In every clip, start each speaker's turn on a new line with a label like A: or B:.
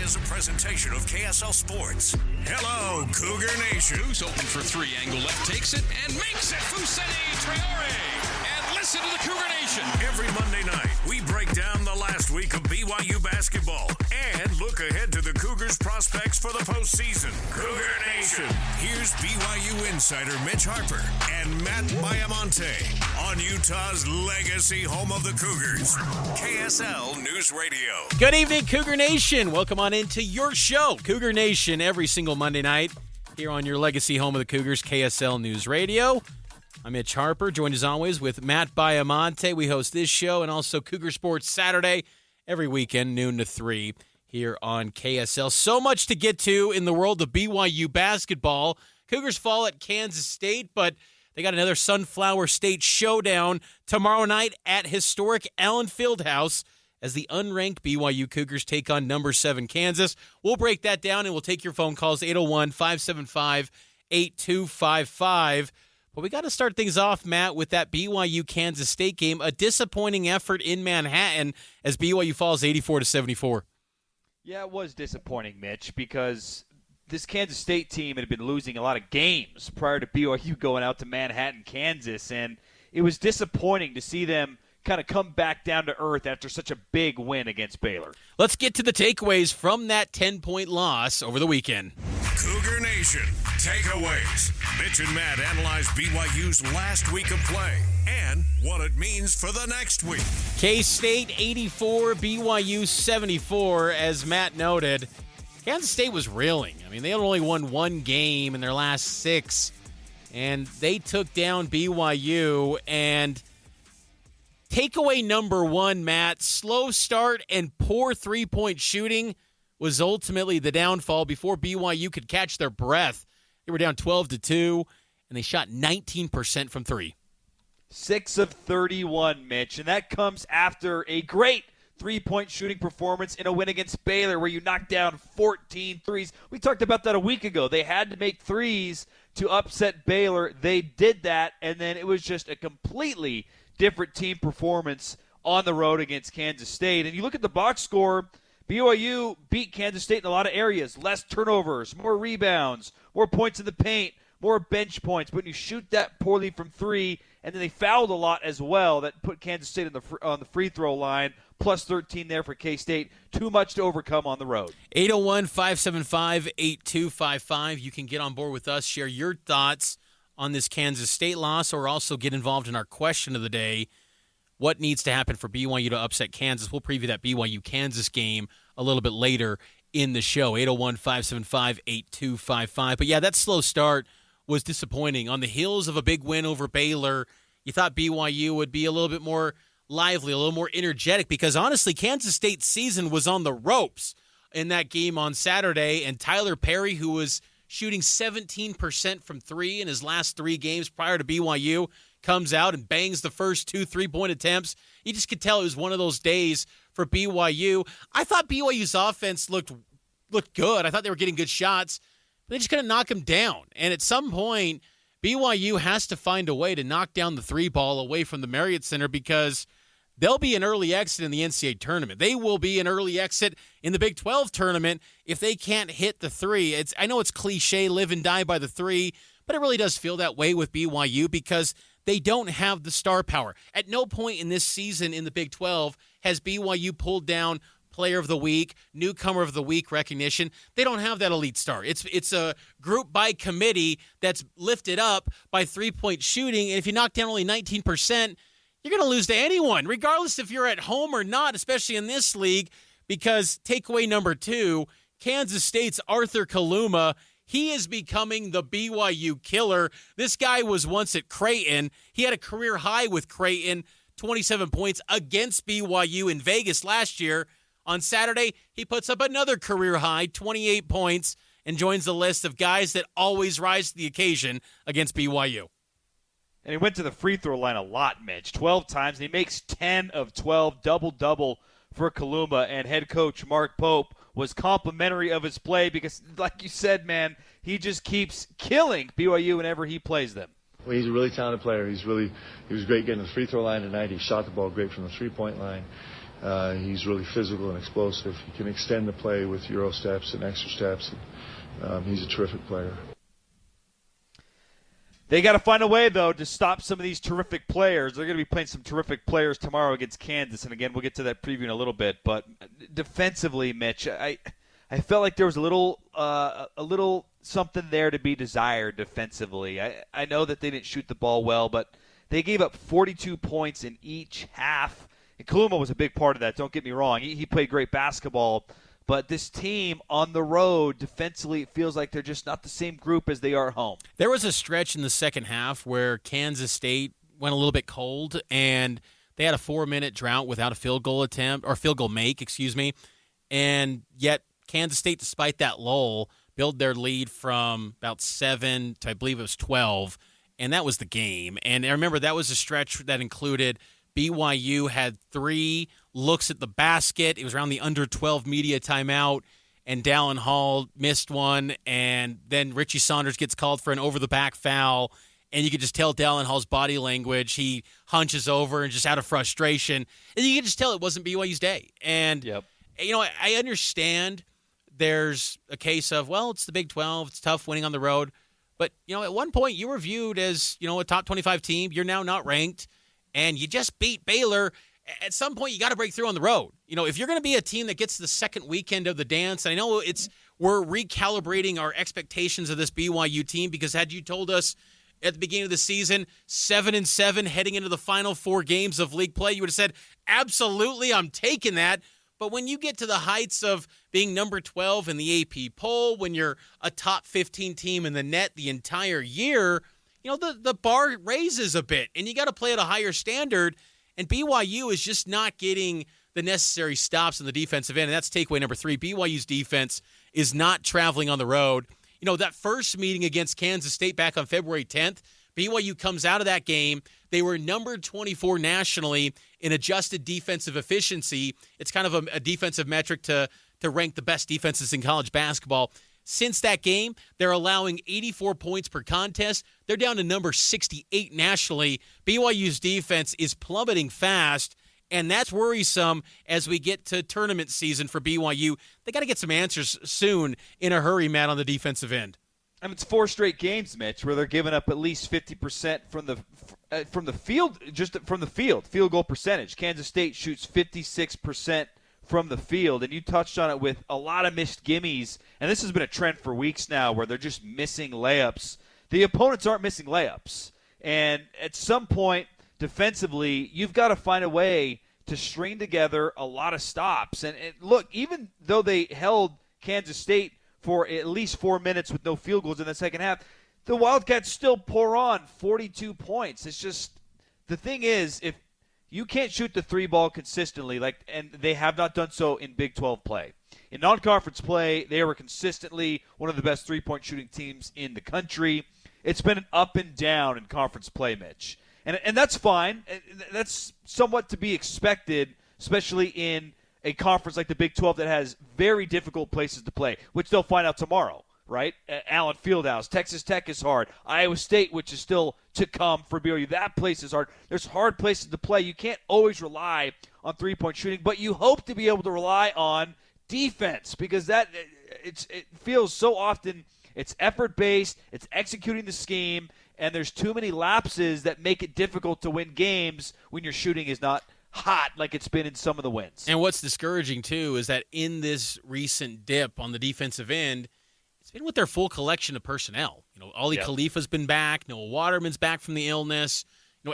A: is a presentation of KSL Sports. Hello, Cougar Nation.
B: Who's open for three. Angle left takes it and makes it. Fousseyni Traore. And listen to the Cougar Nation.
A: Every Monday night, we break down the last week of BYU basketball and look ahead to the Cougars' prospects for the postseason. Cougar Nation. Here's BYU insider Mitch Harper and Matt Baiamonte on Utah's legacy home of the Cougars, KSL News Radio.
C: Good evening, Cougar Nation. Welcome on into your show, Cougar Nation, every single Monday night here on your legacy home of the Cougars, KSL News Radio. I'm Mitch Harper, joined as always with Matt Baiamonte. We host this show and also Cougar Sports Saturday every weekend, noon to 3 here on KSL. So much to get to in the world of BYU basketball. Cougars fall at Kansas State, but they got another Sunflower State showdown tomorrow night at historic Allen Fieldhouse as the unranked BYU Cougars take on number 7 Kansas. We'll break that down and we'll take your phone calls, 801-575-8255. But we got to start things off, Matt, with that BYU-Kansas State game. A disappointing effort in Manhattan as BYU falls 84-74.
D: Yeah, it was disappointing, Mitch, because this Kansas State team had been losing a lot of games prior to BYU going out to Manhattan, Kansas, and it was disappointing to see them kind of come back down to earth after such a big win against Baylor.
C: Let's get to the takeaways from that 10-point loss over the weekend.
A: Cougar Nation takeaways. Mitch and Matt analyze BYU's last week of play and what it means for the next week.
C: K-State 84, BYU 74. As Matt noted, Kansas State was reeling. I mean, they had only won one game in their last 6, and they took down BYU. And takeaway number 1, Matt, slow start and poor three-point shooting was ultimately the downfall before BYU could catch their breath. They were down 12-2, and they shot 19% from 3.
D: 6 of 31, Mitch, and that comes after a great three-point shooting performance in a win against Baylor where you knocked down 14 threes. We talked about that a week ago. They had to make threes to upset Baylor. They did that, and then it was just a completely different team performance on the road against Kansas State. And you look at the box score, BYU beat Kansas State in a lot of areas. Less turnovers, more rebounds, more points in the paint, more bench points. But when you shoot that poorly from 3, and then they fouled a lot as well, that put Kansas State on the free throw line, plus 13 there for K-State. Too much to overcome on the road.
C: 801-575-8255. You can get on board with us, share your thoughts on this Kansas State loss, or also get involved in our question of the day. What needs to happen for BYU to upset Kansas? We'll preview that BYU-Kansas game a little bit later in the show, 801-575-8255. But, yeah, that slow start was disappointing. On the heels of a big win over Baylor, you thought BYU would be a little bit more lively, a little more energetic, because, honestly, Kansas State's season was on the ropes in that game on Saturday, and Tyler Perry, who was shooting 17% from 3 in his last 3 games prior to BYU, comes out and bangs the first 2 3-point attempts. You just could tell it was one of those days for BYU. I thought BYU's offense looked good. I thought they were getting good shots. But they just couldn't knock them down. And at some point, BYU has to find a way to knock down the 3 ball away from the Marriott Center, because they'll be an early exit in the NCAA tournament. They will be an early exit in the Big 12 tournament if they can't hit the 3. I know it's cliche, live and die by the 3, but it really does feel that way with BYU because they don't have the star power. At no point in this season in the Big 12 has BYU pulled down Player of the Week, Newcomer of the Week recognition. They don't have that elite star. It's a group by committee that's lifted up by three-point shooting, and if you knock down only 19%, you're going to lose to anyone, regardless if you're at home or not, especially in this league, because takeaway number 2, Kansas State's Arthur Kaluma, he is becoming the BYU killer. This guy was once at Creighton. He had a career high with Creighton, 27 points against BYU in Vegas last year. On Saturday, he puts up another career high, 28 points, and joins the list of guys that always rise to the occasion against BYU.
D: And he went to the free throw line a lot, Mitch, 12 times, and he makes 10 of 12, double-double for Kaluma. And head coach Mark Pope was complimentary of his play because, like you said, man, he just keeps killing BYU whenever he plays them.
E: Well, he's a really talented player. He was great getting the free throw line tonight. He shot the ball great from the three-point line. He's really physical and explosive. He can extend the play with Euro steps and extra steps. He's a terrific player.
D: They got to find a way, though, to stop some of these terrific players. They're going to be playing some terrific players tomorrow against Kansas. And, again, we'll get to that preview in a little bit. But defensively, Mitch, I felt like there was a little something there to be desired defensively. I know that they didn't shoot the ball well, but they gave up 42 points in each half. And Kaluma was a big part of that, don't get me wrong. He played great basketball. But this team on the road, defensively, it feels like they're just not the same group as they are at home.
C: There was a stretch in the second half where Kansas State went a little bit cold, and they had a 4-minute drought without a field goal make, and yet Kansas State, despite that lull, built their lead from about 7 to, I believe it was 12, and that was the game. And I remember that was a stretch that included BYU had 3 looks at the basket. It was around the under 12 media timeout, and Dallin Hall missed one, and then Richie Saunders gets called for an over-the-back foul, and you could just tell Dallin Hall's body language. He hunches over and just out of frustration, and you could just tell it wasn't BYU's day. And, I understand there's a case of, well, it's the Big 12. It's tough winning on the road. But, at one point you were viewed as, a top 25 team. You're now not ranked, and you just beat Baylor. At some point, you got to break through on the road. If you're going to be a team that gets the second weekend of the dance, and I know we're recalibrating our expectations of this BYU team, because had you told us at the beginning of the season 7-7 heading into the final 4 games of league play, you would have said, absolutely, I'm taking that. But when you get to the heights of being number 12 in the AP poll, when you're a top 15 team in the net the entire year, the bar raises a bit, and you got to play at a higher standard. And BYU is just not getting the necessary stops on the defensive end, and that's takeaway number 3. BYU's defense is not traveling on the road. That first meeting against Kansas State back on February 10th, BYU comes out of that game. They were number 24 nationally in adjusted defensive efficiency. It's kind of a defensive metric to rank the best defenses in college basketball. Since that game, they're allowing 84 points per contest. They're down to number 68 nationally. BYU's defense is plummeting fast, and that's worrisome as we get to tournament season for BYU. They got to get some answers soon in a hurry, Matt, on the defensive end.
D: And it's 4 straight games, Mitch, where they're giving up at least 50% from the field goal percentage. Kansas State shoots 56% from the field, and you touched on it with a lot of missed gimmies, and this has been a trend for weeks now where they're just missing layups. The opponents aren't missing layups, and at some point defensively, you've got to find a way to string together a lot of stops. And look, even though they held Kansas State for at least 4 minutes with no field goals in the second half, the Wildcats still pour on 42 points. It's just, the thing is, if you can't shoot the 3 ball consistently, and they have not done so in Big 12 play. In non-conference play, they were consistently one of the best 3-point shooting teams in the country. It's been an up and down in conference play, Mitch. And that's fine. That's somewhat to be expected, especially in a conference like the Big 12 that has very difficult places to play, which they'll find out tomorrow. Right? Allen Fieldhouse. Texas Tech is hard. Iowa State, which is still to come for BYU. That place is hard. There's hard places to play. You can't always rely on 3-point shooting, but you hope to be able to rely on defense, because it feels so often it's effort-based, it's executing the scheme, and there's too many lapses that make it difficult to win games when your shooting is not hot like it's been in some of the wins.
C: And what's discouraging, too, is that in this recent dip on the defensive end, it's been with their full collection of personnel. Ollie Khalifa's been back. Noah Waterman's back from the illness.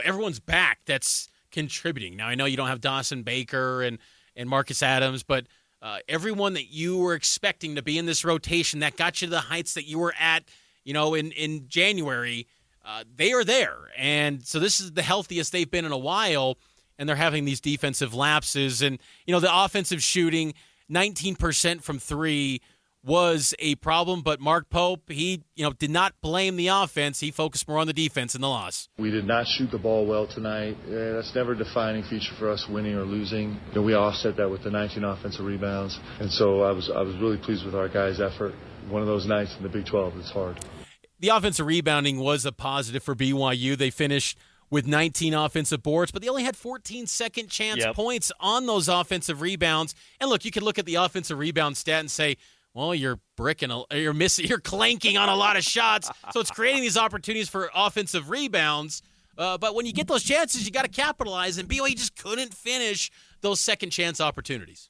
C: Everyone's back that's contributing. Now, I know you don't have Dawson Baker and Marcus Adams, but everyone that you were expecting to be in this rotation that got you to the heights that you were at, in January, they are there. And so this is the healthiest they've been in a while, and they're having these defensive lapses. And, the offensive shooting, 19% from 3 was a problem, but Mark Pope, he did not blame the offense. He focused more on the defense in the loss.
E: We did not shoot the ball well tonight. That's never a defining feature for us, winning or losing. We offset that with the 19 offensive rebounds, and so I was really pleased with our guys' effort. One of those nights in the Big 12, it's hard.
C: The offensive rebounding was a positive for BYU. They finished with 19 offensive boards, but they only had 14 second chance points on those offensive rebounds. And look, you can look at the offensive rebound stat and say, well, you're clanking on a lot of shots, so it's creating these opportunities for offensive rebounds. But when you get those chances, you got to capitalize, and BYU just couldn't finish those second chance opportunities.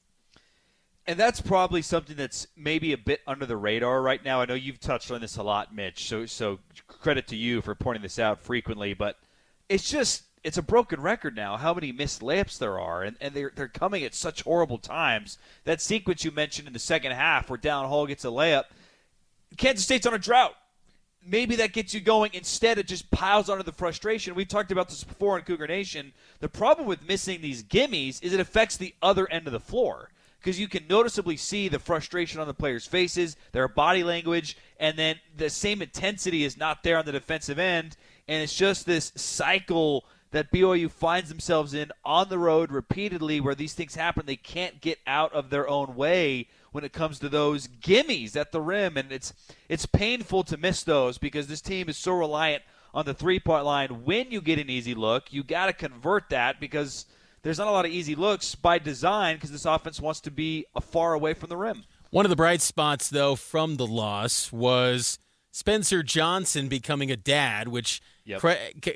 D: And that's probably something that's maybe a bit under the radar right now. I know you've touched on this a lot, Mitch, so credit to you for pointing this out frequently, but it's a broken record now how many missed layups there are, and they're coming at such horrible times. That sequence you mentioned in the second half where Dallin Hall gets a layup, Kansas State's on a drought. Maybe that gets you going. Instead, it just piles onto the frustration. We've talked about this before in Cougar Nation. The problem with missing these gimmies is it affects the other end of the floor because you can noticeably see the frustration on the players' faces, their body language, and then the same intensity is not there on the defensive end, and it's just this cycle that BYU finds themselves in on the road repeatedly where these things happen. They can't get out of their own way when it comes to those gimmies at the rim, and it's painful to miss those because this team is so reliant on the three-point line. When you get an easy look, you got to convert that because there's not a lot of easy looks by design because this offense wants to be far away from the rim.
C: One of the bright spots, though, from the loss was Spencer Johnson becoming a dad, which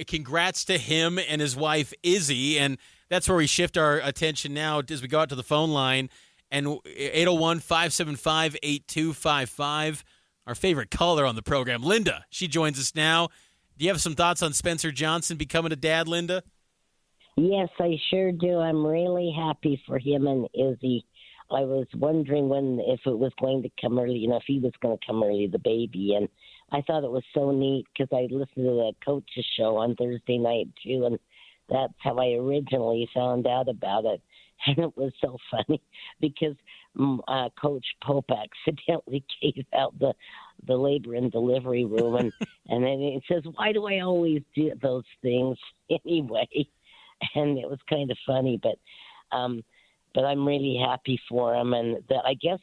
C: congrats to him and his wife, Izzy, and that's where we shift our attention now as we go out to the phone line. And 801-575-8255, our favorite caller on the program, Linda. She joins us now. Do you have some thoughts on Spencer Johnson becoming a dad, Linda?
F: Yes, I sure do. I'm really happy for him and Izzy. I was wondering if it was going to come early, if he was going to come early, the baby. And I thought it was so neat because I listened to the coach's show on Thursday night, too, and that's how I originally found out about it. And it was so funny because Coach Pope accidentally gave out the labor and delivery room. And then he says, why do I always do those things anyway? And it was kind of funny, but I'm really happy for him. And I guess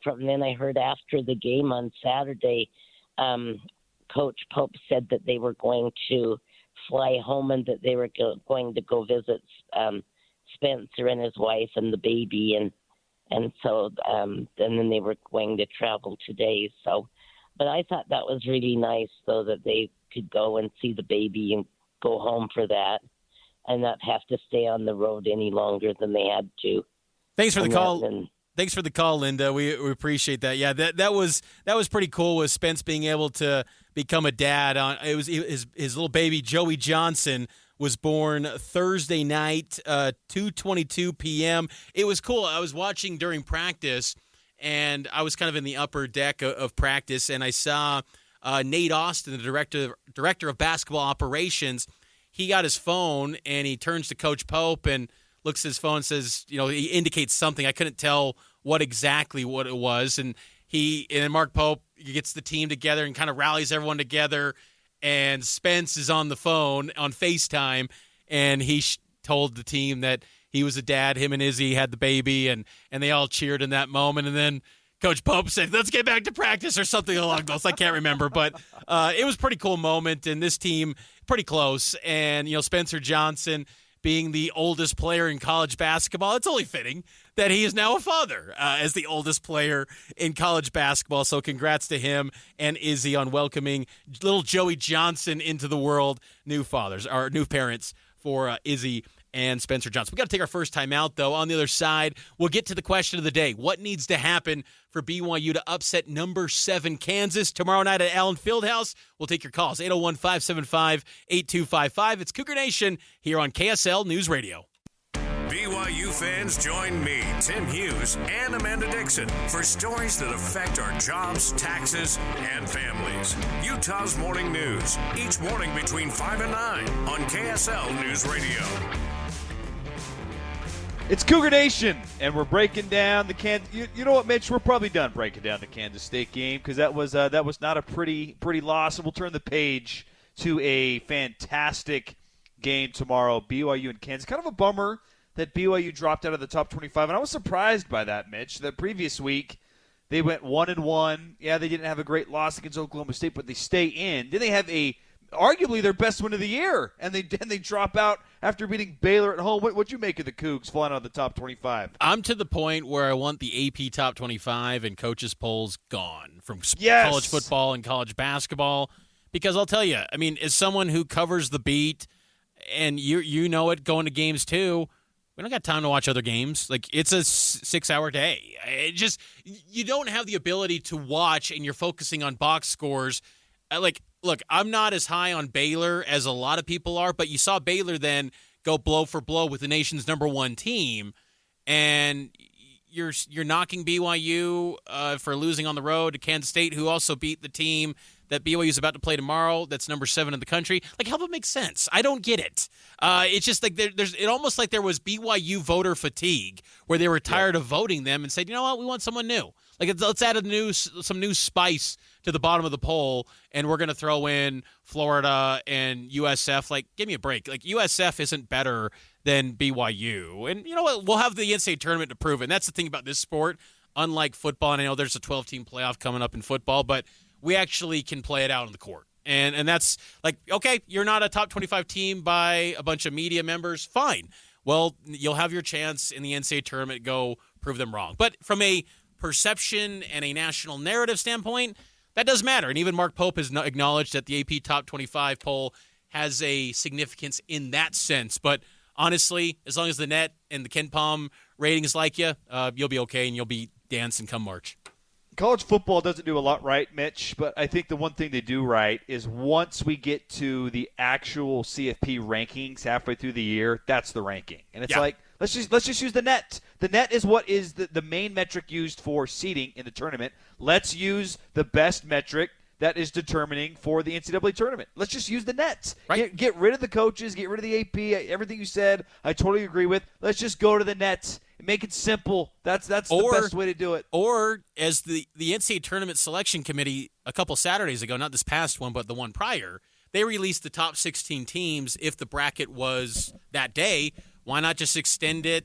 F: from then I heard after the game on Saturday, Coach Pope said that they were going to fly home and that they were going to go visit Spencer and his wife and the baby, and so and then they were going to travel today. So, but I thought that was really nice, though, that they could go and see the baby and go home for that, and not have to stay on the road any longer than they had to.
C: Thanks for the call. Thanks for the call, Linda. We appreciate that. Yeah, that was pretty cool. With Spence being able to become a dad. It was his little baby Joey Johnson was born Thursday night, 2:22 p.m. It was cool. I was watching during practice, and I was kind of in the upper deck of practice, and I saw Nate Austin, the director of basketball operations. He got his phone, and he turns to Coach Pope and looks at his phone and says, he indicates something. I couldn't tell what it was. And Mark Pope gets the team together and kind of rallies everyone together. And Spence is on the phone on FaceTime, and he told the team that he was a dad. Him and Izzy had the baby, and they all cheered in that moment. And then Coach Pope said, let's get back to practice or something along those. I can't remember. But it was a pretty cool moment, and this team pretty close. And, Spencer Johnson being the oldest player in college basketball, it's only fitting that he is now a father as the oldest player in college basketball. So congrats to him and Izzy on welcoming little Joey Johnson into the world. New parents for Izzy and Spencer Johnson. We got to take our first time out, though. On the other side, we'll get to the question of the day. What needs to happen for BYU to upset number 7 Kansas tomorrow night at Allen Fieldhouse? We'll take your calls, 801-575-8255. It's Cougar Nation here on KSL News Radio.
A: BYU fans, join me, Tim Hughes, and Amanda Dixon for stories that affect our jobs, taxes, and families. Utah's Morning News, each morning between 5 and 9 on KSL News Radio.
D: It's Cougar Nation, and we're breaking down the Kansas. You know what, Mitch? We're probably done breaking down the Kansas State game because that was not a pretty loss. And we'll turn the page to a fantastic game tomorrow, BYU and Kansas. Kind of a bummer that BYU dropped out of the top 25, and I was surprised by that, Mitch. The previous week they went 1-1. Yeah, they didn't have a great loss against Oklahoma State, but they stay in. Then they have a arguably their best win of the year, and they drop out after beating Baylor at home. What'd you make of the Cougs flying out of the top 25?
C: I'm to the point where I want the AP top 25 and coaches polls gone from college football and college basketball, because I'll tell you, I mean, as someone who covers the beat, and you know it going to games too, we don't got time to watch other games. Like, it's a 6-hour day. It just, you don't have the ability to watch, and you're focusing on box scores. Look, I'm not as high on Baylor as a lot of people are, but you saw Baylor then go blow for blow with the nation's number one team, and you're knocking BYU for losing on the road to Kansas State, who also beat the team that BYU is about to play tomorrow. That's number 7 in the country. Like, how does it make sense? I don't get it. It's just like it almost like there was BYU voter fatigue, where they were tired of voting them and said, you know what, we want someone new. Like, let's add some new spice to the bottom of the poll, and we're going to throw in Florida and USF. Like, give me a break. Like, USF isn't better than BYU. And you know what? We'll have the NCAA tournament to prove it. And that's the thing about this sport. Unlike football, and I know there's a 12-team playoff coming up in football, but we actually can play it out on the court. And that's like, okay, you're not a top 25 team by a bunch of media members. Fine. Well, you'll have your chance in the NCAA tournament. Go prove them wrong. But from a perception and a national narrative standpoint, that does matter. And even Mark Pope has acknowledged that the AP Top 25 poll has a significance in that sense. But honestly, as long as the net and the Ken Palm ratings like you, you'll be okay, and you'll be dancing come March.
D: College football doesn't do a lot right, Mitch, but I think the one thing they do right is once we get to the actual CFP rankings halfway through the year, that's the ranking. And it's like, let's just use the net. The net is what is the main metric used for seeding in the tournament. Let's use the best metric that is determining for the NCAA tournament. Let's just use the net.
C: Right.
D: Get rid of the coaches, get rid of the AP, everything you said, I totally agree with. Let's just go to the net. Make it simple. That's the best way to do it.
C: Or as the NCAA Tournament Selection Committee a couple Saturdays ago, not this past one, but the one prior, they released the top 16 teams if the bracket was that day. Why not just extend it,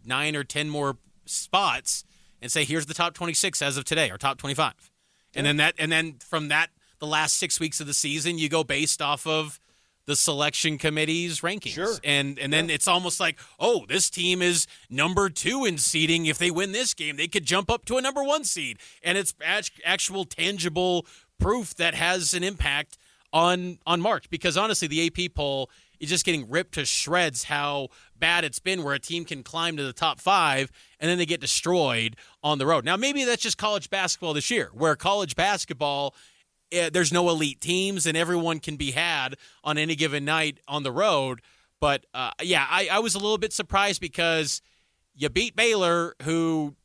C: 9 or 10 more spots and say, here's the top 26 as of today, or top 25. Yeah. And then from that, the last 6 weeks of the season, you go based off of the selection committee's rankings.
D: Sure.
C: And then it's almost like, oh, this team is number 2 in seeding. If they win this game, they could jump up to a number 1 seed. And it's actual tangible proof that has an impact on March. Because honestly, the AP poll is just getting ripped to shreds how bad it's been, where a team can climb to the top 5 and then they get destroyed on the road. Now, maybe that's just college basketball this year, where college basketball, there's no elite teams and everyone can be had on any given night on the road. But, I was a little bit surprised because you beat Baylor, who,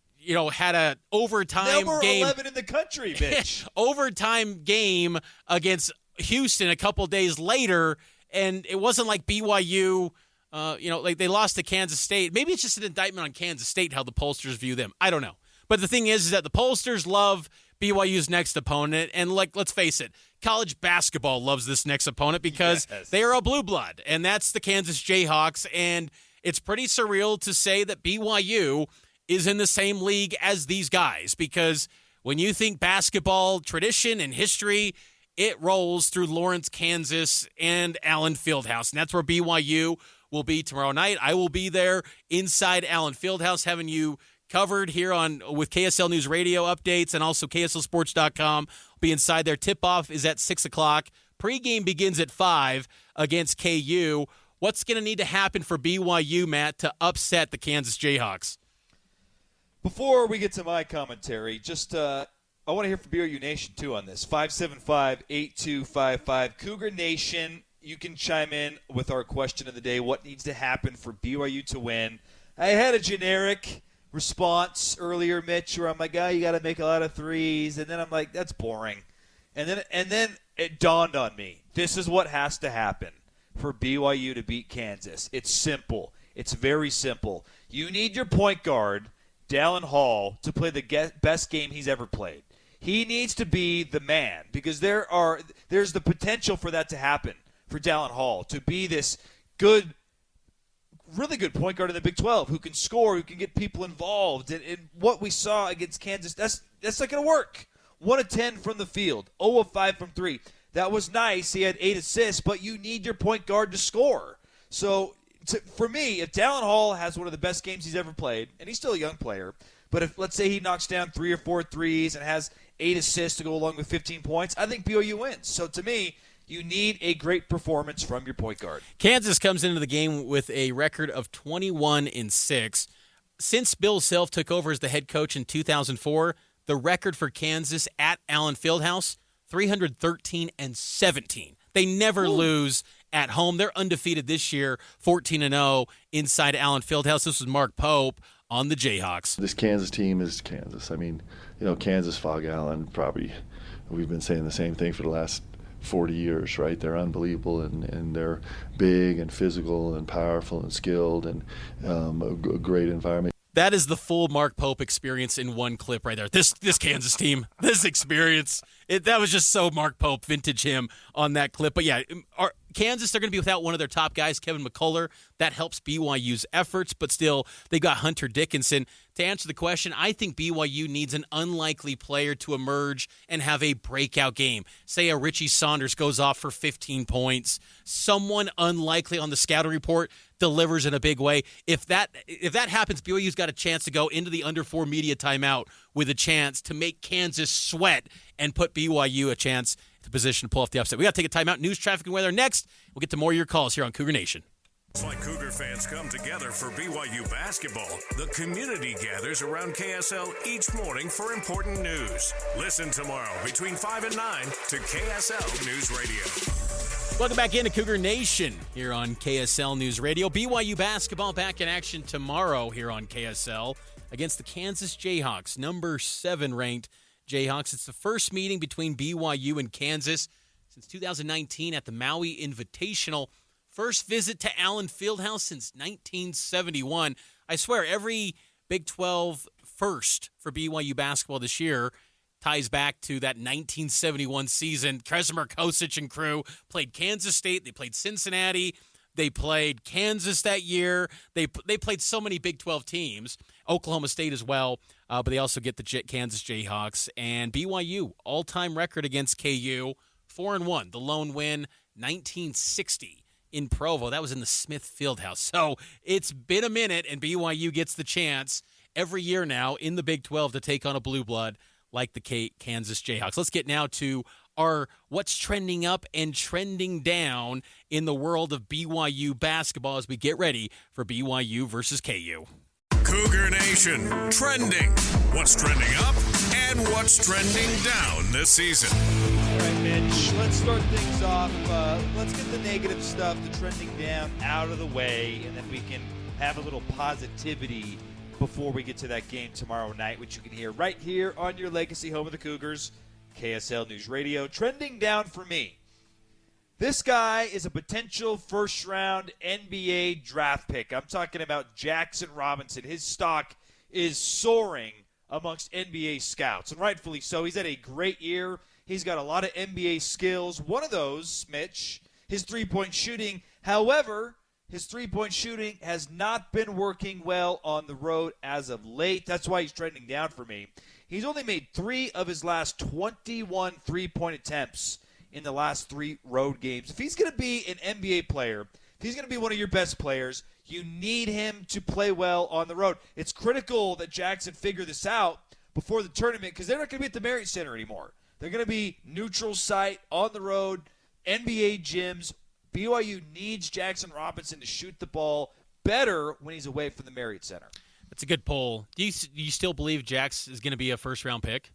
C: had an overtime
D: Number
C: game.
D: 11 in the country, Mitch.
C: Overtime game against Houston a couple days later, and it wasn't like BYU, like they lost to Kansas State. Maybe it's just an indictment on Kansas State, how the pollsters view them. I don't know. But the thing is that the pollsters love BYU's next opponent, and let's face it, college basketball loves this next opponent because they are a blue blood, and that's the Kansas Jayhawks. And it's pretty surreal to say that BYU is in the same league as these guys, because when you think basketball tradition and history, it rolls through Lawrence, Kansas, and Allen Fieldhouse, and that's where BYU will be tomorrow night. I will be there inside Allen Fieldhouse, having you covered here with KSL News Radio updates and also KSLSports.com. I'll be inside there. Tip-off is at 6 o'clock. Pre-game begins at 5 against KU. What's going to need to happen for BYU, Matt, to upset the Kansas Jayhawks?
D: Before we get to my commentary, just I want to hear from BYU Nation, too, on this. 575-8255. Cougar Nation, you can chime in with our question of the day. What needs to happen for BYU to win? I had a generic response earlier, Mitch, where I'm like, you got to make a lot of threes. And then I'm like, that's boring. And then it dawned on me. This is what has to happen for BYU to beat Kansas. It's simple. It's very simple. You need your point guard, Dallin Hall, to play the best game he's ever played. He needs to be the man, because there's the potential for that to happen, for Dallin Hall to be this really good point guard in the Big 12 who can score, who can get people involved. And what we saw against Kansas, that's not going to work. 1 of 10 from the field, 0 of 5 from 3. that was nice. He had 8 assists, but you need your point guard to score. So for me, if Dallin Hall has one of the best games he's ever played, and he's still a young player, but if, let's say, he knocks down 3 or 4 threes and has 8 assists to go along with 15 points, I think BYU wins. So to me, you need a great performance from your point guard.
C: Kansas comes into the game with a record of 21-6. Since Bill Self took over as the head coach in 2004, the record for Kansas at Allen Fieldhouse, 313-17. They never lose at home. They're undefeated this year, 14-0 inside Allen Fieldhouse. This was Mark Pope on the Jayhawks.
E: This Kansas team is Kansas. I mean, Kansas, Fog Allen, probably we've been saying the same thing for the last 40 years, right? They're unbelievable, and they're big and physical and powerful and skilled, and a great environment.
C: That is the full Mark Pope experience in one clip right there. This Kansas team, this experience, that was just so Mark Pope, vintage him on that clip. But yeah, Kansas, they're going to be without one of their top guys, Kevin McCullough. That helps BYU's efforts, but still, they got Hunter Dickinson. To answer the question, I think BYU needs an unlikely player to emerge and have a breakout game. Say a Richie Saunders goes off for 15 points. Someone unlikely on the scouting report delivers in a big way. If that happens, BYU's got a chance to go into the under 4 media timeout with a chance to make Kansas sweat and put BYU a chance to position to pull off the upset. We got to take a timeout. News, traffic, and weather next. We'll get to more of your calls here on Cougar Nation.
A: It's like Cougar fans come together for BYU basketball. The community gathers around KSL each morning for important news. Listen tomorrow between 5 and 9 to KSL News Radio.
C: Welcome back into Cougar Nation here on KSL News Radio. BYU basketball back in action tomorrow here on KSL against the Kansas Jayhawks, number 7 ranked Jayhawks. It's the first meeting between BYU and Kansas since 2019 at the Maui Invitational. First visit to Allen Fieldhouse since 1971. I swear, every Big 12 first for BYU basketball this year ties back to that 1971 season. Kresimir Kosic and crew played Kansas State. They played Cincinnati. They played Kansas that year. They played so many Big 12 teams. Oklahoma State as well, but they also get the Kansas Jayhawks. And BYU, all-time record against KU, 4-1. The lone win, 1960. In Provo. That was in the Smith Fieldhouse. So it's been a minute, and BYU gets the chance every year now in the Big 12 to take on a blue blood like the Kansas Jayhawks. Let's get now to our what's trending up and trending down in the world of BYU basketball as we get ready for BYU versus KU.
A: Cougar Nation, trending. What's trending up and what's trending down this season?
D: All right, Mitch, let's start things off. Let's get the negative stuff, the trending down, out of the way, and then we can have a little positivity before we get to that game tomorrow night, which you can hear right here on your legacy home of the Cougars, KSL News Radio. Trending down for me. This guy is a potential first-round NBA draft pick. I'm talking about Jackson Robinson. His stock is soaring amongst NBA scouts, and rightfully so. He's had a great year. He's got a lot of NBA skills. One of those, Mitch, his three-point shooting. However, his three-point shooting has not been working well on the road as of late. That's why he's trending down for me. He's only made 3 of his last 21 three-point attempts in the last 3 road games. If he's going to be an NBA player, if he's going to be one of your best players, you need him to play well on the road. It's critical that Jackson figure this out before the tournament because they're not going to be at the Marriott Center anymore. They're going to be neutral site, on the road, NBA gyms. BYU needs Jackson Robinson to shoot the ball better when he's away from the Marriott Center.
C: That's a good poll. Do you still believe Jax is going to be a first-round pick?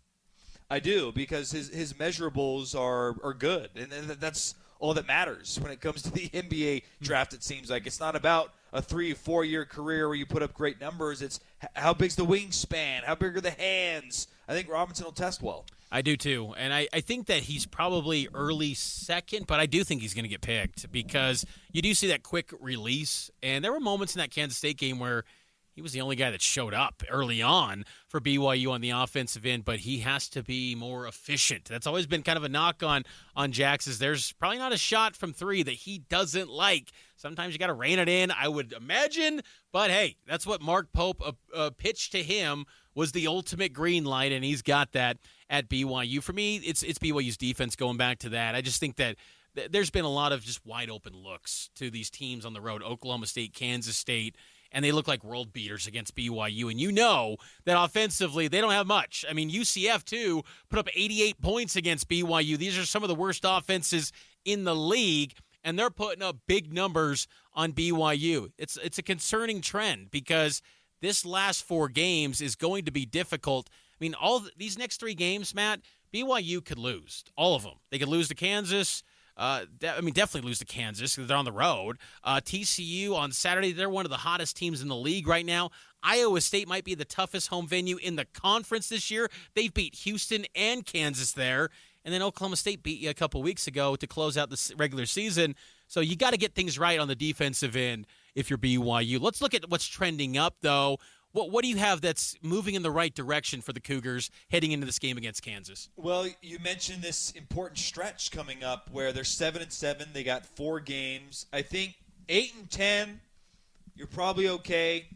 D: I do, because his measurables are good, and that's all that matters when it comes to the NBA draft. It seems like it's not about a 3-4 year career where you put up great numbers. It's how big's the wingspan, how big are the hands. I think Robinson will test well.
C: I do too, and I think that he's probably early second, but I do think he's going to get picked because you do see that quick release, and there were moments in that Kansas State game where he was the only guy that showed up early on for BYU on the offensive end, but he has to be more efficient. That's always been kind of a knock on Jax, is there's probably not a shot from 3 that he doesn't like. Sometimes you got to rein it in, I would imagine, but hey, that's what Mark Pope pitched to him was the ultimate green light, and he's got that at BYU. For me, it's BYU's defense going back to that. I just think that there's been a lot of just wide-open looks to these teams on the road, Oklahoma State, Kansas State, and they look like world beaters against BYU. And you know that offensively they don't have much. I mean, UCF, too, put up 88 points against BYU. These are some of the worst offenses in the league, and they're putting up big numbers on BYU. It's a concerning trend because this last 4 games is going to be difficult. I mean, these next 3 games, Matt, BYU could lose. All of them. They could lose to Kansas. Definitely lose to Kansas because they're on the road. TCU on Saturday, they're one of the hottest teams in the league right now. Iowa State might be the toughest home venue in the conference this year. They've beat Houston and Kansas there. And then Oklahoma State beat you a couple weeks ago to close out the regular season. So you got to get things right on the defensive end if you're BYU. Let's look at what's trending up, though. What do you have that's moving in the right direction for the Cougars heading into this game against Kansas?
D: Well, you mentioned this important stretch coming up where they're 7-7. They got 4 games. I think 8-10, you're probably okay.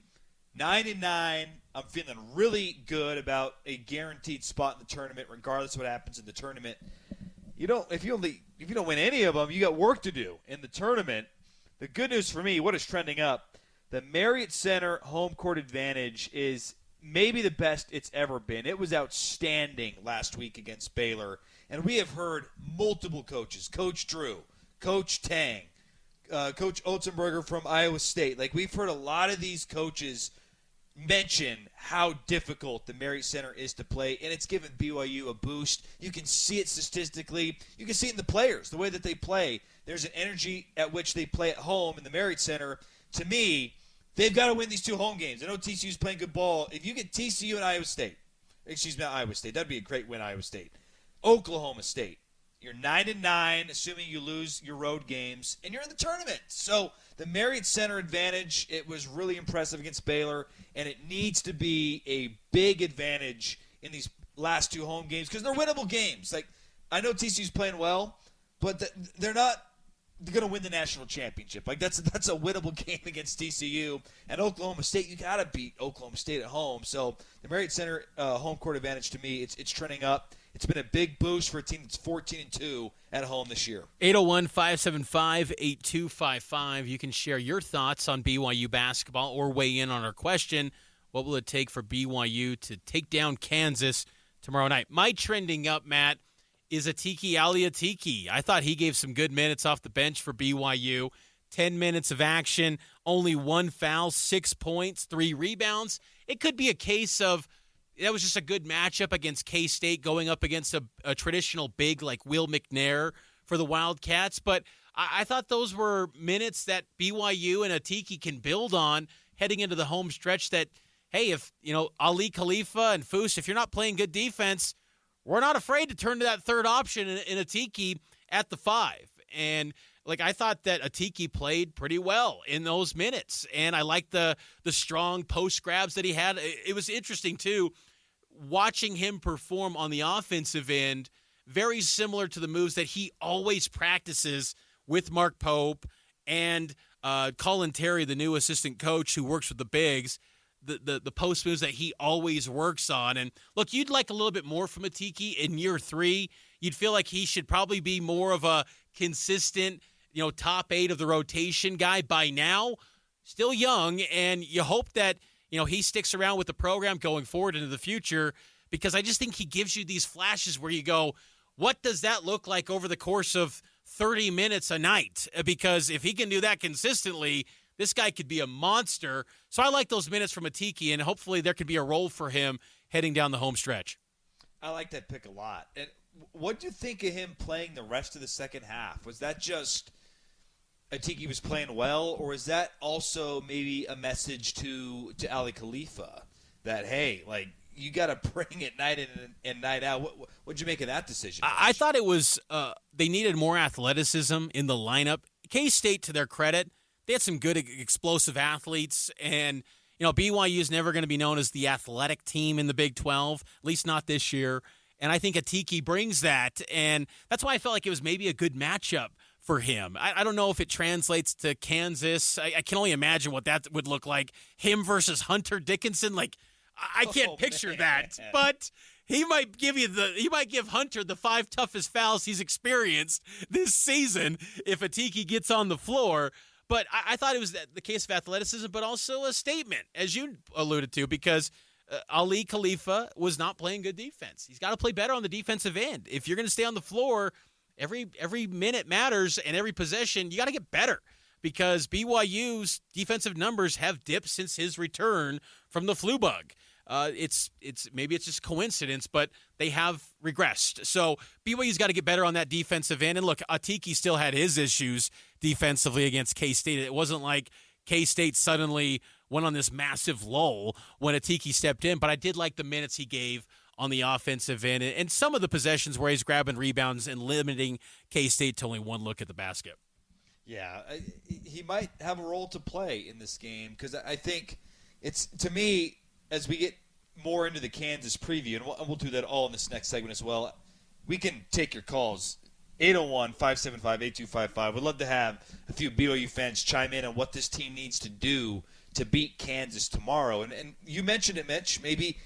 D: 9-9, I'm feeling really good about a guaranteed spot in the tournament, regardless of what happens in the tournament. If you don't win any of them, you got work to do in the tournament. The good news for me, what is trending up? The Marriott Center home court advantage is maybe the best it's ever been. It was outstanding last week against Baylor. And we have heard multiple coaches, Coach Drew, Coach Tang, Coach Otzenberger from Iowa State. Like, we've heard a lot of these coaches mention how difficult the Marriott Center is to play, and it's given BYU a boost. You can see it statistically. You can see it in the players, the way that they play. There's an energy at which they play at home in the Marriott Center. To me, they've got to win these 2 home games. I know TCU's playing good ball. If you get TCU and Iowa State, not Iowa State, that'd be a great win, Iowa State. Oklahoma State, you're 9-9, assuming you lose your road games, and you're in the tournament. So the Marriott Center advantage, it was really impressive against Baylor, and it needs to be a big advantage in these last 2 home games because they're winnable games. Like, I know TCU's playing well, but they're not going to win the national championship. Like, that's a winnable game against TCU. And Oklahoma State, you got to beat Oklahoma State at home. So the Marriott Center home court advantage, to me, it's trending up. It's been a big boost for a team that's 14-2 at home this year.
C: 801-575-8255. You can share your thoughts on BYU basketball or weigh in on our question. What will it take for BYU to take down Kansas tomorrow night? My trending up, Matt, is Atiki Aliatiki. I thought he gave some good minutes off the bench for BYU. 10 minutes of action, only 1 foul, 6 points, 3 rebounds. It could be a case of that was just a good matchup against K-State going up against a traditional big like Will McNair for the Wildcats. But I thought those were minutes that BYU and Atiki can build on heading into the home stretch that, hey, if, Ali Khalifa and Foose, if you're not playing good defense, we're not afraid to turn to that third option in Atiki at the 5. And I thought that Atiki played pretty well in those minutes, and I liked the strong post grabs that he had. It was interesting too, watching him perform on the offensive end, very similar to the moves that he always practices with Mark Pope and Colin Terry, the new assistant coach who works with the bigs. The post moves that he always works on. And look, you'd like a little bit more from Atiki in year 3. You'd feel like he should probably be more of a consistent, top 8 of the rotation guy by now. Still young, and you hope that, he sticks around with the program going forward into the future, because I just think he gives you these flashes where you go, what does that look like over the course of 30 minutes a night? Because if he can do that consistently, this guy could be a monster. So I like those minutes from Atiki, and hopefully there could be a role for him heading down the home stretch.
D: I like that pick a lot. And what do you think of him playing the rest of the second half? Was that just Atiki was playing well, or is that also maybe a message to Ali Khalifa that, hey, you got to bring it night in and night out? What'd you make of that decision?
C: I thought it was they needed more athleticism in the lineup. K-State, to their credit, they had some good explosive athletes, and BYU is never going to be known as the athletic team in the Big 12, at least not this year. And I think Atiki brings that, and that's why I felt like it was maybe a good matchup for him. I don't know if it translates to Kansas. I can only imagine what that would look like. Him versus Hunter Dickinson. I can't picture that, but he might give Hunter the 5 toughest fouls he's experienced this season if Atiki gets on the floor. But I thought it was the case of athleticism, but also a statement, as you alluded to, because Ali Khalifa was not playing good defense. He's got to play better on the defensive end. If you're going to stay on the floor, every minute matters, and every possession, you got to get better, because BYU's defensive numbers have dipped since his return from the flu bug. It's maybe it's just coincidence, but they have regressed. So BYU's got to get better on that defensive end. And look, Atiki still had his issues defensively against K-State. It wasn't like K-State suddenly went on this massive lull when Atiki stepped in, but I did like the minutes he gave on the offensive end and some of the possessions where he's grabbing rebounds and limiting K-State to only one look at the basket.
D: Yeah, he might have a role to play in this game, because I think it's, to me, as we get more into the Kansas preview, and we'll do that all in this next segment as well, we can take your calls. 801-575-8255. We'd love to have a few BYU fans chime in on what this team needs to do to beat Kansas tomorrow. And you mentioned it, Mitch. Maybe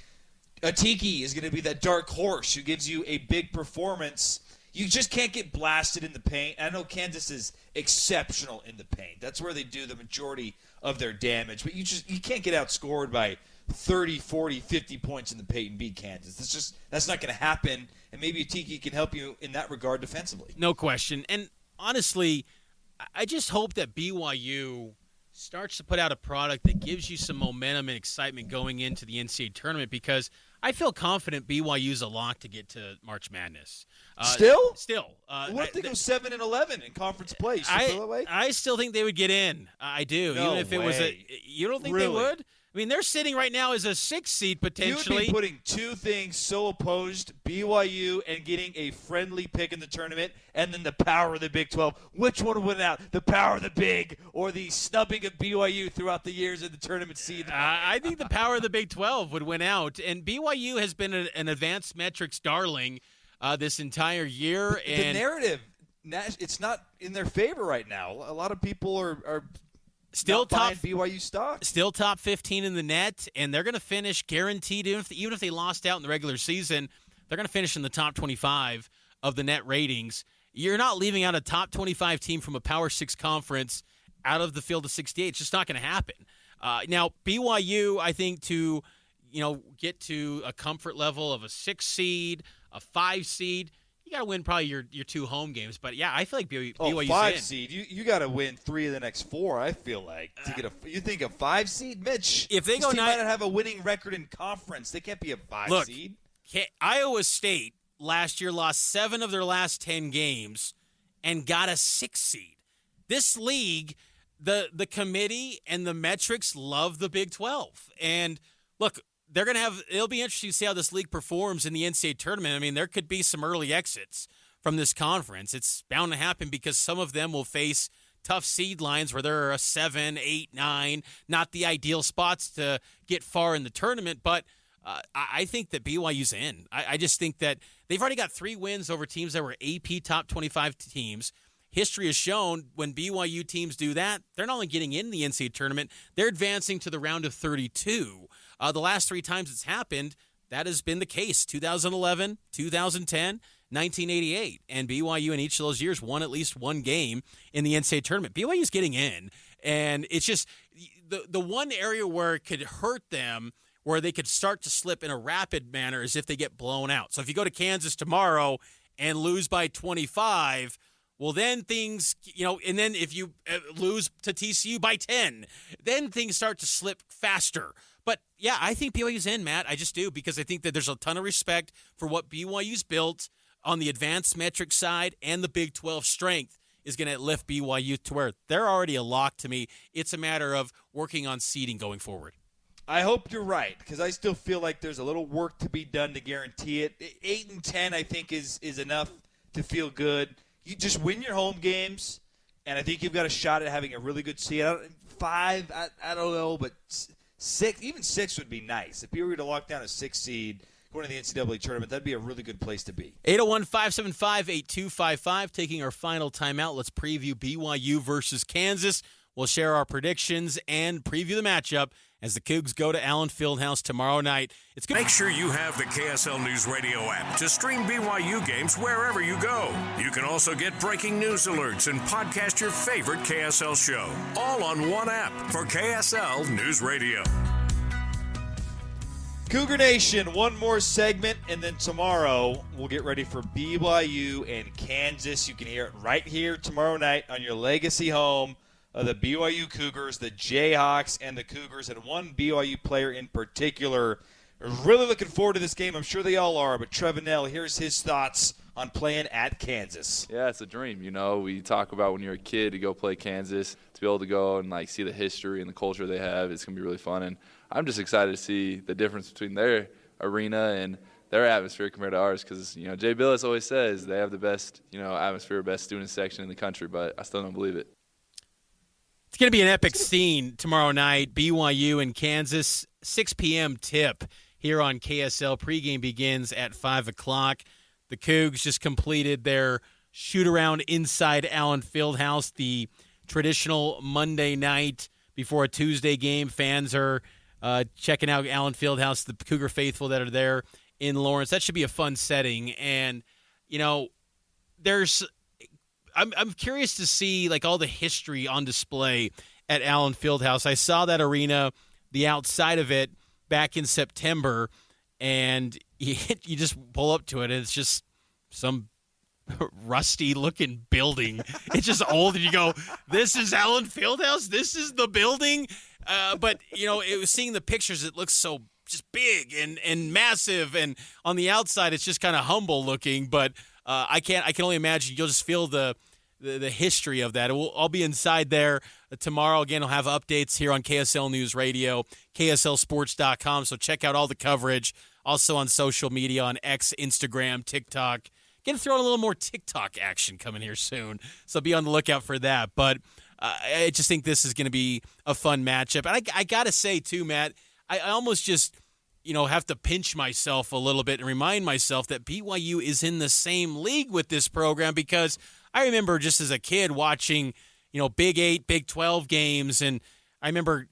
D: Atiki is going to be that dark horse who gives you a big performance. You just can't get blasted in the paint. I know Kansas is exceptional in the paint. That's where they do the majority of their damage. But you can't get outscored by 30, 40, 50 points in the paint and beat Kansas. That's not going to happen. And maybe Atiki can help you in that regard defensively.
C: No question. And honestly, I just hope that BYU starts to put out a product that gives you some momentum and excitement going into the NCAA tournament, because I feel confident BYU's a lock to get to March Madness.
D: Still?
C: What
D: if they go 7-11 in conference play?
C: I still think they would get in. I do.
D: No
C: even if it was you don't think
D: really?
C: They would? I mean, they're sitting right now as a 6th seed potentially.
D: You would be putting two things so opposed, BYU and getting a friendly pick in the tournament, and then the power of the Big 12. Which one would win out? The power of the Big or the snubbing of BYU throughout the years of the tournament seed?
C: I think the power of the Big 12 would win out. And BYU has been an advanced metrics darling this entire year.
D: The narrative, it's not in their favor right now. A lot of people are
C: still top
D: BYU stock.
C: Still top 15 in the net, and they're going to finish guaranteed. Even if they lost out in the regular season, they're going to finish in the top 25 of the net ratings. You're not leaving out a top 25 team from a Power 6 conference out of the field of 68. It's just not going to happen. Now, BYU, I think, to get to a comfort level of a 6 seed, a 5 seed, you got to win probably your 2 home games. But, yeah, I feel like BYU's
D: 5
C: in.
D: seed. You got to win 3 of the next 4, I feel like. To get you think a 5 seed? Mitch,
C: if they
D: this
C: go
D: team might not have a winning record in conference. They can't be a 5 seed.
C: Iowa State last year lost 7 of their last 10 games and got a 6 seed. This league, the committee and the metrics love the Big 12. And, look, it'll be interesting to see how this league performs in the NCAA tournament. I mean, there could be some early exits from this conference. It's bound to happen because some of them will face tough seed lines where there are a 7, 8, 9, not the ideal spots to get far in the tournament. But I think that BYU's in. I just think that they've already got 3 wins over teams that were AP top 25 teams. History has shown when BYU teams do that, they're not only getting in the NCAA tournament, they're advancing to the round of 32. The last 3 times it's happened, that has been the case. 2011, 2010, 1988. And BYU in each of those years won at least 1 game in the NCAA tournament. BYU's getting in. And it's just the one area where it could hurt them, where they could start to slip in a rapid manner, is if they get blown out. So if you go to Kansas tomorrow and lose by 25, well, then things, and then if you lose to TCU by 10, then things start to slip faster. But, yeah, I think BYU's in, Matt. I just do, because I think that there's a ton of respect for what BYU's built on the advanced metric side, and the Big 12 strength is going to lift BYU to where they're already a lock to me. It's a matter of working on seeding going forward.
D: I hope you're right, because I still feel like there's a little work to be done to guarantee it. 8 and 10, I think, is enough to feel good. You just win your home games, and I think you've got a shot at having a really good seed. 5, I don't know, but 6, even 6 would be nice. If you were to lock down a 6 seed going to the NCAA tournament, that'd be a really good place to be.
C: 801-575-8255, taking our final timeout. Let's preview BYU versus Kansas. We'll share our predictions and preview the matchup as the Cougs go to Allen Fieldhouse tomorrow night. It's good.
A: Make sure you have the KSL News Radio app to stream BYU games wherever you go. You can also get breaking news alerts and podcast your favorite KSL show, all on one app for KSL News Radio.
D: Cougar Nation, one more segment, and then tomorrow we'll get ready for BYU and Kansas. You can hear it right here tomorrow night on your legacy home of the BYU Cougars, the Jayhawks, and the Cougars, and one BYU player in particular. Really looking forward to this game. I'm sure they all are, but Trevenell, here's his thoughts on playing at Kansas.
G: Yeah, it's a dream. You know, we talk about when you're a kid to go play Kansas, to be able to go and, see the history and the culture they have. It's going to be really fun, and I'm just excited to see the difference between their arena and their atmosphere compared to ours because, Jay Billis always says they have the best, atmosphere, best student section in the country, but I still don't believe it.
C: It's going to be an epic scene tomorrow night. BYU and Kansas, 6 p.m. tip here on KSL. Pregame begins at 5 o'clock. The Cougs just completed their shoot-around inside Allen Fieldhouse, the traditional Monday night before a Tuesday game. Fans are checking out Allen Fieldhouse, the Cougar faithful that are there in Lawrence. That should be a fun setting. And, I'm curious to see all the history on display at Allen Fieldhouse. I saw that arena, the outside of it, back in September, and you just pull up to it, and it's just some rusty-looking building. It's just old, and you go, "This is Allen Fieldhouse. This is the building." But it was seeing the pictures. It looks so just big and massive, and on the outside, it's just kind of humble looking. But I can only imagine you'll just feel the history of that. I'll be inside there tomorrow. Again, I'll have updates here on KSL News Radio, KSLSports.com. So check out all the coverage. Also on social media on X, Instagram, TikTok. Going to throw in a little more TikTok action coming here soon. So be on the lookout for that. But I just think this is going to be a fun matchup. And I got to say, too, Matt, I almost just have to pinch myself a little bit and remind myself that BYU is in the same league with this program because I remember just as a kid watching, Big 8, Big 12 games, and I remember,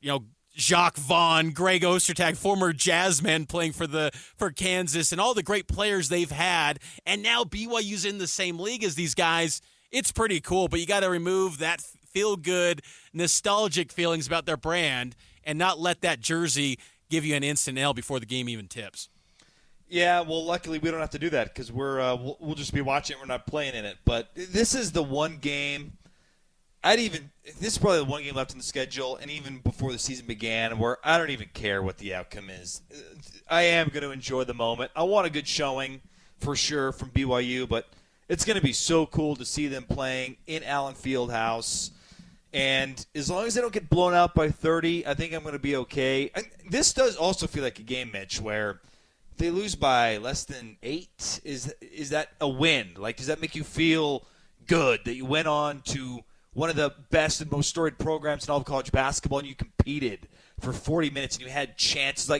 C: Jacques Vaughn, Greg Ostertag, former Jazzmen playing for Kansas, and all the great players they've had, and now BYU's in the same league as these guys. It's pretty cool, but you got to remove that feel-good, nostalgic feelings about their brand and not let that jersey give you an instant L before the game even tips.
D: Yeah, well, luckily we don't have to do that because we'll just be watching it. We're not playing in it. But this is the one game this is probably the one game left in the schedule, and even before the season began, where I don't even care what the outcome is. I am going to enjoy the moment. I want a good showing for sure from BYU, but it's going to be so cool to see them playing in Allen Fieldhouse. And as long as they don't get blown out by 30, I think I'm going to be okay. This does also feel like a game, Mitch, where if they lose by less than 8, is that a win? Does that make you feel good that you went on to one of the best and most storied programs in all of college basketball and you competed for 40 minutes and you had chances?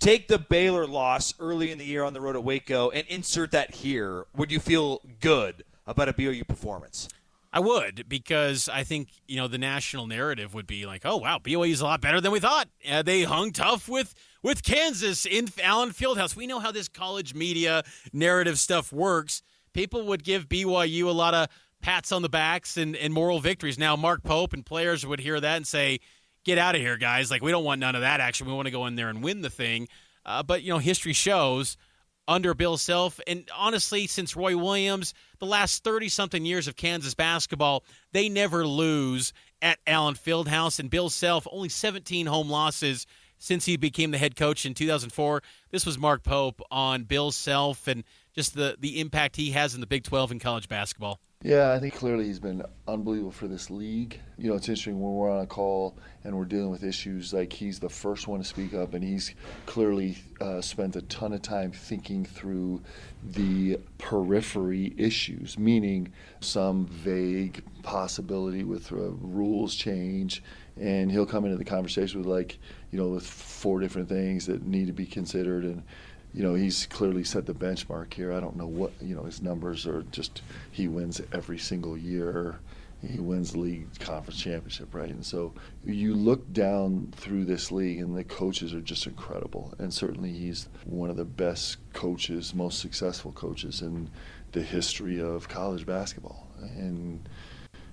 D: Take the Baylor loss early in the year on the road at Waco and insert that here. Would you feel good about a BYU performance?
C: I would, because I think, the national narrative would be oh, wow, BYU's a lot better than we thought. They hung tough with Kansas in Allen Fieldhouse. We know how this college media narrative stuff works. People would give BYU a lot of pats on the backs and moral victories. Now, Mark Pope and players would hear that and say, get out of here, guys. We don't want none of that action. We want to go in there and win the thing. But, history shows under Bill Self, and honestly, since Roy Williams, the last 30-something years of Kansas basketball, they never lose at Allen Fieldhouse. And Bill Self, only 17 home losses since he became the head coach in 2004. This was Mark Pope on Bill Self and just the impact he has in the Big 12 in college basketball.
E: Yeah, I think clearly he's been unbelievable for this league. It's interesting when we're on a call and we're dealing with issues, he's the first one to speak up, and he's clearly spent a ton of time thinking through the periphery issues, meaning some vague possibility with rules change, and he'll come into the conversation with with 4 different things that need to be considered, and he's clearly set the benchmark here. I don't know what, his numbers are just, he wins every single year. he wins the league conference championship, right? And so you look down through this league, and the coaches are just incredible. And certainly he's one of the best coaches, most successful coaches in the history of college basketball. And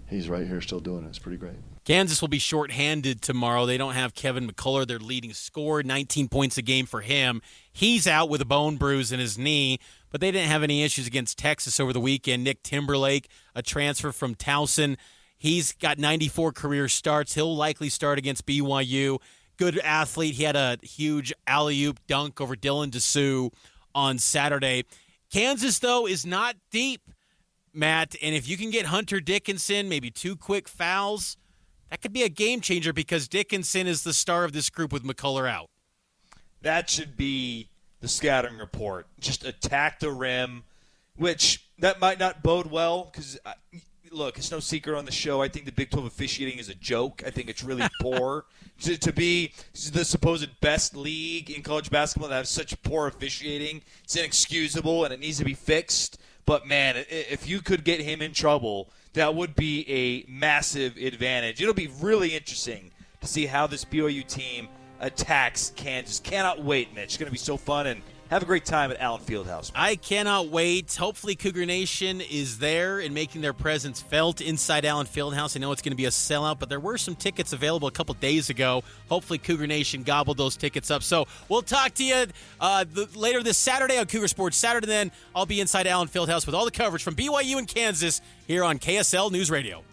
E: he's right here still doing it. It's pretty great.
C: Kansas will be shorthanded tomorrow. They don't have Kevin McCullough, their leading scorer, 19 points a game for him. He's out with a bone bruise in his knee, but they didn't have any issues against Texas over the weekend. Nick Timberlake, a transfer from Towson, he's got 94 career starts. He'll likely start against BYU. Good athlete. He had a huge alley-oop dunk over Dylan DeSue on Saturday. Kansas, though, is not deep, Matt, and if you can get Hunter Dickinson, maybe 2 quick fouls, that could be a game changer because Dickinson is the star of this group with McCullough out.
D: That should be the scouting report. Just attack the rim, which that might not bode well because, look, it's no secret on the show. I think the Big 12 officiating is a joke. I think it's really poor. To be the supposed best league in college basketball that have such poor officiating, it's inexcusable and it needs to be fixed. But, man, if you could get him in trouble, that would be a massive advantage. It'll be really interesting to see how this BYU team attacks Kansas. Cannot wait, Mitch. It's going to be so fun, and have a great time at Allen Fieldhouse.
C: I cannot wait. Hopefully Cougar Nation is there and making their presence felt inside Allen Fieldhouse. I know it's going to be a sellout, but there were some tickets available a couple days ago. Hopefully Cougar Nation gobbled those tickets up. So we'll talk to you later this Saturday on Cougar Sports Saturday. Then I'll be inside Allen Fieldhouse with all the coverage from BYU and Kansas here on KSL News Radio.